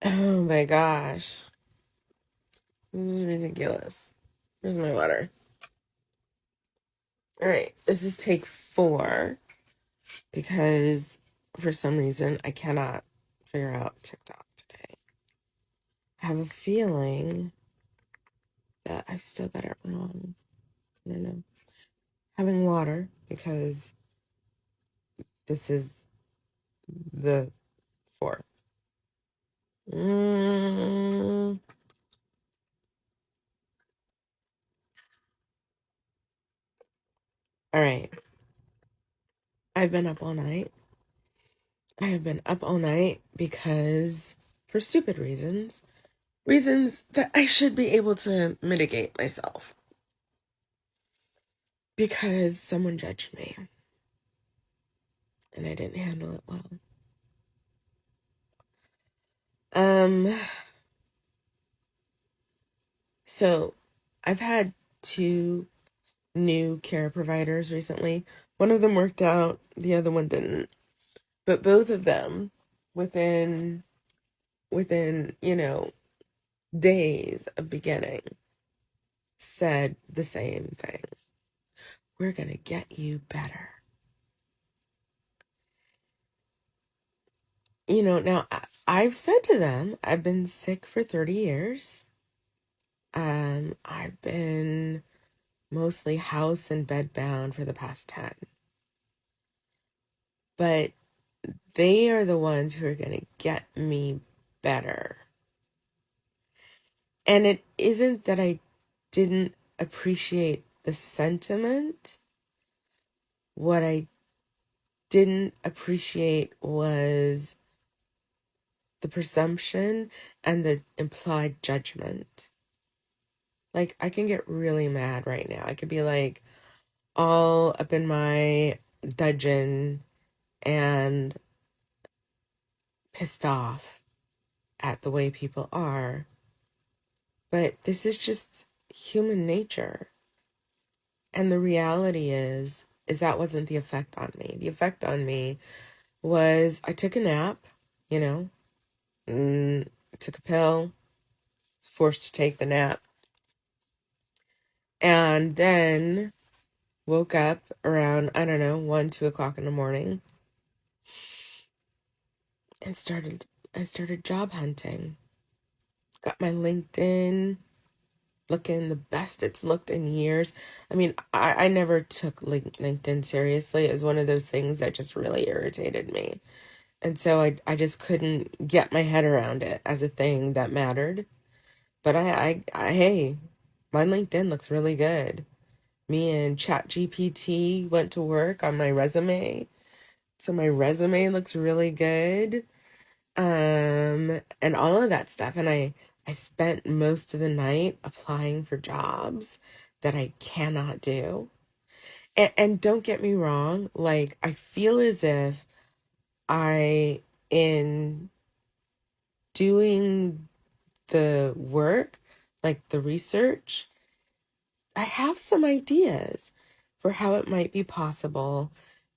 Oh my gosh. This is ridiculous. Here's my water. All right, this is take 4 because for some reason I cannot figure out TikTok today. I have a feeling that I still got it wrong. I don't know. Having water because this is the 4th. Mm. All right. I've been up all night. I have been up all night because, for stupid reasons, reasons that I should be able to mitigate myself. Because someone judged me and I didn't handle it well. Um, so I've had 2 new care providers recently. One of them worked out, the other one didn't. But both of them, within, days of beginning, said the same thing. We're going to get you better. Now I've said to them, I've been sick for 30 years. I've been mostly house and bed bound for the past 10. But they are the ones who are going to get me better. And it isn't that I didn't appreciate the sentiment. What I didn't appreciate was the presumption and the implied judgment. Like, I can get really mad right now. I could be like all up in my dudgeon and pissed off at the way people are. But this is just human nature. And the reality is that wasn't the effect on me. The effect on me was I took a nap, you know, took a pill, forced to take the nap, and then woke up around, I don't know, 1, 2 o'clock in the morning and I started job hunting. Got my LinkedIn looking the best it's looked in years. I mean, I never took LinkedIn seriously. It was one of those things that just really irritated me. And so I just couldn't get my head around it as a thing that mattered. But hey, my LinkedIn looks really good. Me and ChatGPT went to work on my resume. So my resume looks really good. And all of that stuff. And I spent most of the night applying for jobs that I cannot do. And don't get me wrong, like, I feel as if in doing the work, like the research, I have some ideas for how it might be possible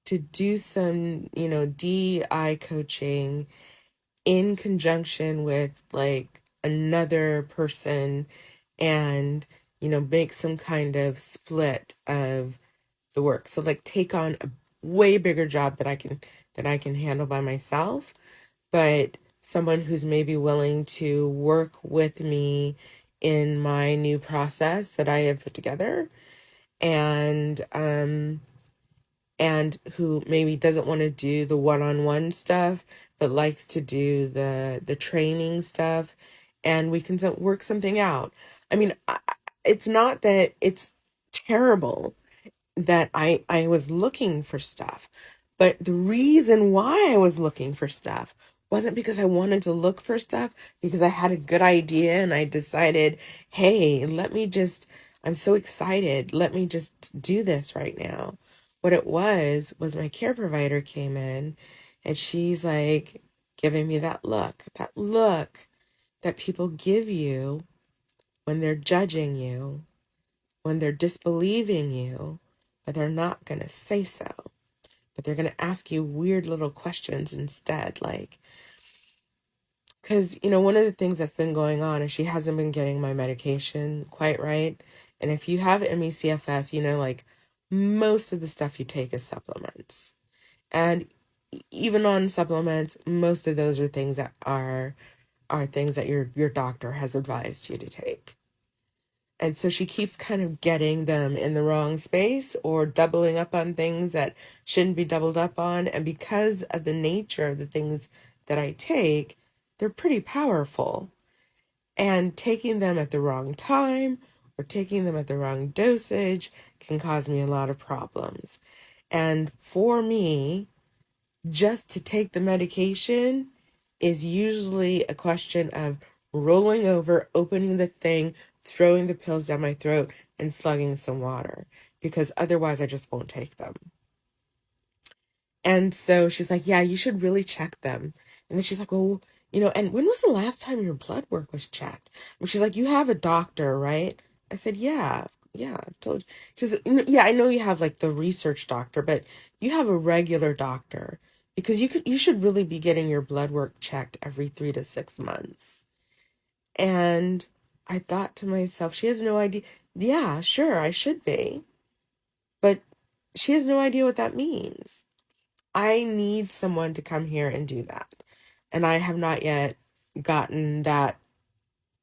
to do some, DI coaching in conjunction with like another person and, make some kind of split of the work. So like take on a way bigger job that I can handle by myself, but someone who's maybe willing to work with me in my new process that I have put together, and who maybe doesn't want to do the one-on-one stuff but likes to do the training stuff, and we can work something out. I mean, it's not that it's terrible that I was looking for stuff. But the reason why I was looking for stuff wasn't because I wanted to look for stuff, because I had a good idea and I decided, hey, I'm so excited. Let me just do this right now. What it was my care provider came in and she's like giving me that look that people give you when they're judging you, when they're disbelieving you, but they're not going to say so. But they're going to ask you weird little questions instead, like, Because, one of the things that's been going on is she hasn't been getting my medication quite right. And if you have MECFS, like most of the stuff you take is supplements. And even on supplements, most of those are things that are things that your doctor has advised you to take. And so she keeps kind of getting them in the wrong space or doubling up on things that shouldn't be doubled up on. And because of the nature of the things that I take, they're pretty powerful. And taking them at the wrong time or taking them at the wrong dosage can cause me a lot of problems. And for me, just to take the medication is usually a question of rolling over, opening the thing, throwing the pills down my throat, and slugging some water, because otherwise I just won't take them. And so she's like, yeah, you should really check them. And then she's like, well, and when was the last time your blood work was checked? And she's like, you have a doctor, right? I said, yeah, I've told you. She says, yeah, I know you have like the research doctor, but you have a regular doctor, because you should really be getting your blood work checked every 3 to 6 months. And I thought to myself, she has no idea. Yeah, sure, I should be, but she has no idea what that means. I need someone to come here and do that. And I have not yet gotten that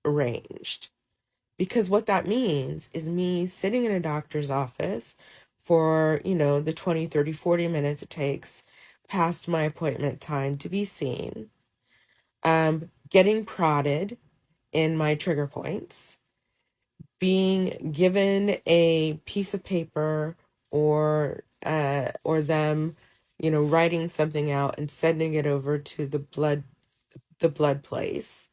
arranged. Because what that means is me sitting in a doctor's office for, the 20, 30, 40 minutes it takes past my appointment time to be seen, getting prodded in my trigger points, being given a piece of paper or them, writing something out and sending it over to the blood place.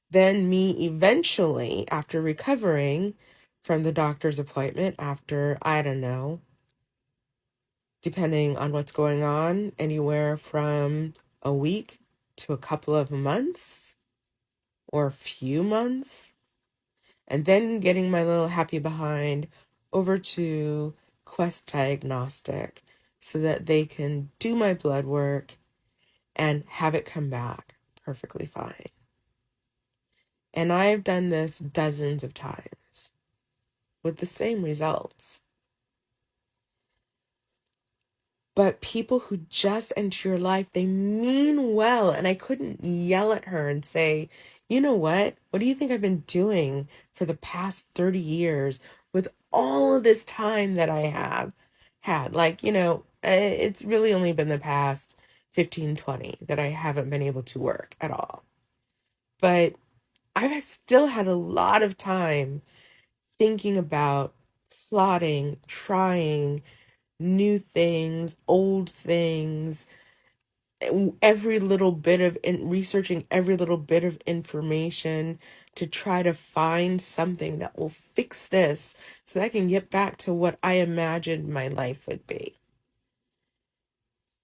Then me eventually, after recovering from the doctor's appointment, after, I don't know, depending on what's going on, anywhere from a week to a couple of months or a few months, and then getting my little happy behind over to Quest Diagnostic so that they can do my blood work and have it come back perfectly fine. And I've done this dozens of times with the same results. But people who just enter your life, they mean well. And I couldn't yell at her and say, you know what? What do you think I've been doing for the past 30 years with all of this time that I have had? Like, it's really only been the past 15, 20 that I haven't been able to work at all. But I've still had a lot of time thinking about plotting, trying new things, old things, every little bit of researching every little bit of information to try to find something that will fix this so that I can get back to what I imagined my life would be.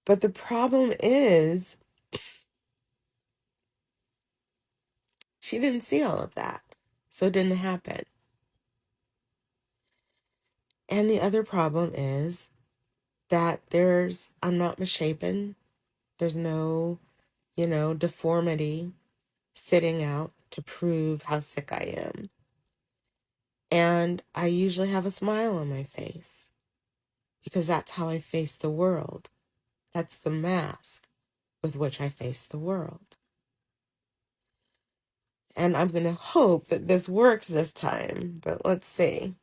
But the problem is, she didn't see all of that. So it didn't happen. And the other problem is that I'm not misshapen. There's no, deformity sitting out to prove how sick I am. And I usually have a smile on my face because that's how I face the world. That's the mask with which I face the world. And I'm going to hope that this works this time, but let's see.